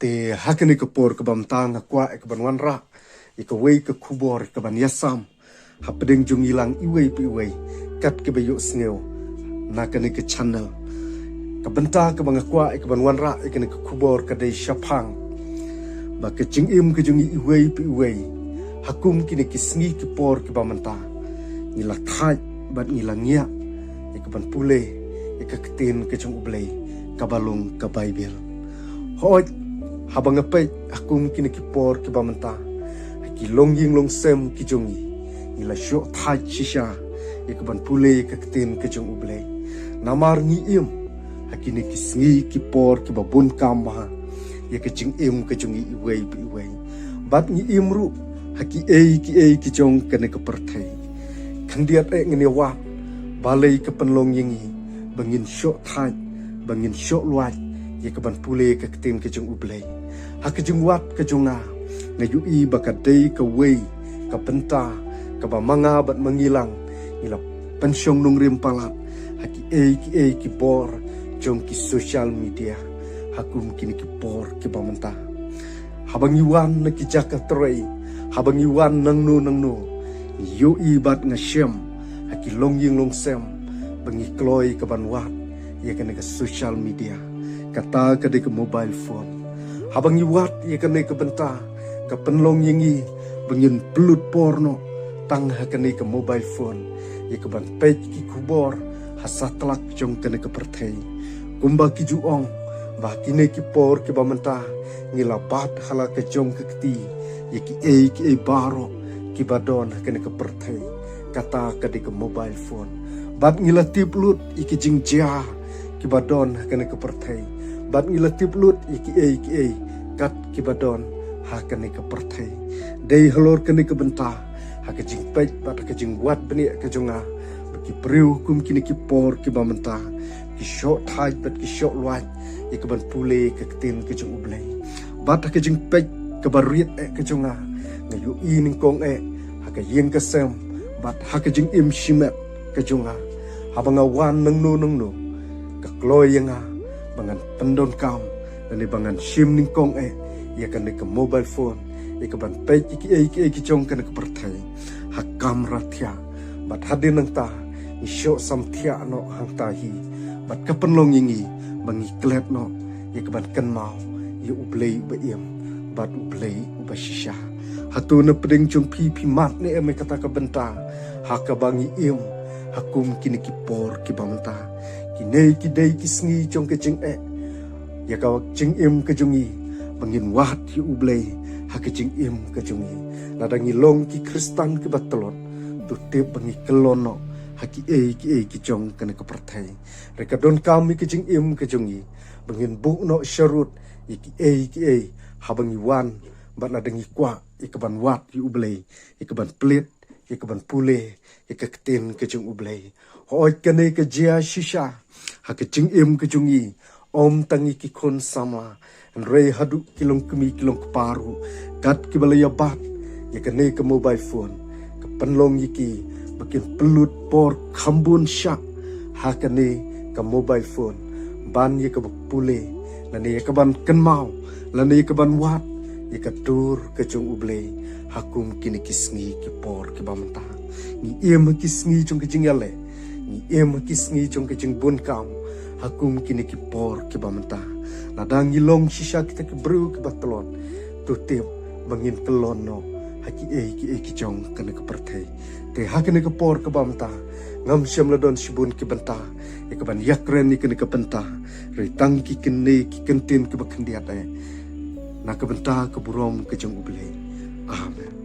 te hakani ke por ke bamtang kwa ke banwan ra ke wei ke kubor ke ban yasam hapdeng jung ilang iwei pi wei kat ke bayu sneu nakani ke channel ke benta ke bang kwa ke banwan ra ke ke kubor ke dei shapang ba ke jing im ke jung iwei pi wei hakum kini ke sngi ke por ke bamanta ngila thai bat ngila ngia ke ban pule ke ketin ke jung ublei kabalung ke bible hoi habang apay akum kini kipor kibamanta ki long ying long sem ki jongi ila sho thai shisha ikban pule kaktin ke jong uble namar ni im hakini kisngi kipor kibabun kama ya ke jing im ke jongi iwei iwei bat ni imru haki ki jong kene ke perthai khandiat ngene wa balai ke penlong yingi bangin sho thai bangin sho luat ya ke ban pule kaktin ke jong uble hakajung wat kajunga ngayui bakadei ke wei ke penta ke bamanga bat mengilang ila pensyong nung rimpalat haki ki bor jong ki social media hakum kini ki bor ki bamenta habang iwan na ki jaka trei habang iwan nang nu yui bat ngasyem haki long ying long sem bangi kloi ke banwat ya kena ke social media kata ke de ke mobile phone habang iwat ia kene ke benta ke penlong yingi bengin pelut porno tang hakene ke mobile phone ia ke ban page ki kubor hasa telak jong kene ke perthei kumba ki juong ba kine ki por ke bamenta ngila bat hala ke jong ke kti ia ki baro ki badon kene ke perthei kata ke de ke mobile phone bat ngila tiplut iki jingjia ki badon kene ke perthei bat ngila tiplut iki kat kibadon hakane ke perthai dei halor kene ke benta hak jing pej bat ke jing wat beni ke jonga ki priu kum kini ki por ki bamenta ki shot thai bat ki shot luat ik ban pule ke tin ke jong ublei bat ke jing pej ke bariet ke jonga ngayu ning kong hak yeng ke sem bat hak jing im shimet ke jonga habanga wan nang no ke kloy yanga bangan pendon kam dan bangan sim ning kong ia kan ke mobile phone ia ban page ki jong kan ke perthai hakam rathia bat hadin nang ta isyo samthia no hang tahi bat ke penlong yingi bangi klet no ia ban kan mau ia ublei ba iem bat ublei ba shisha hatu na pedeng jong pi mat ne me kata ke benta haka bangi iem hakum kini ki por ki bamta kine ki dei ki sngi jong ke jing ya kawak jing im ke jungi bangin wat yu ublei hak jing im ke jungi ladangi long ki kristan ke batalon tu te bangi kelono haki ki jong kene ke perthai reka don kami ke jing im ke jungi bangin bu no syarut ki habangi wan bat ladangi kwa ikaban wat yu ublei ikaban plit ikaban pule ikaktin ke jung ublei hoi kene ke jia shisha hak jing im ke jungi om tangi ki kon sama rei hadu kilong kemi kilong keparu kat ki balaya bat ya kene ke mobile phone ke penlong yiki makin pelut por khambun syak hakane ke mobile phone ban ye ke pule lane ye ke ban kenmau lane ye ke ban wat ye ke tur ke jong uble hakum kini kisngi ki por ki bamenta ni em kisngi jong ke jingyale ni em kisngi jong ke jing bun kam hakum kini ki por ki bamenta ladang yilong shisha kita ki bru ki batalon tu tip bangin kelon no haki ki jong kene ke perthai te hakene ke por ki bamenta ngam syam ladon sibun ki benta e ke ban yakren ni kene ke benta re tang ki kene ki kentin ki bakhendiat na ke benta ke burom ke jong uble amen.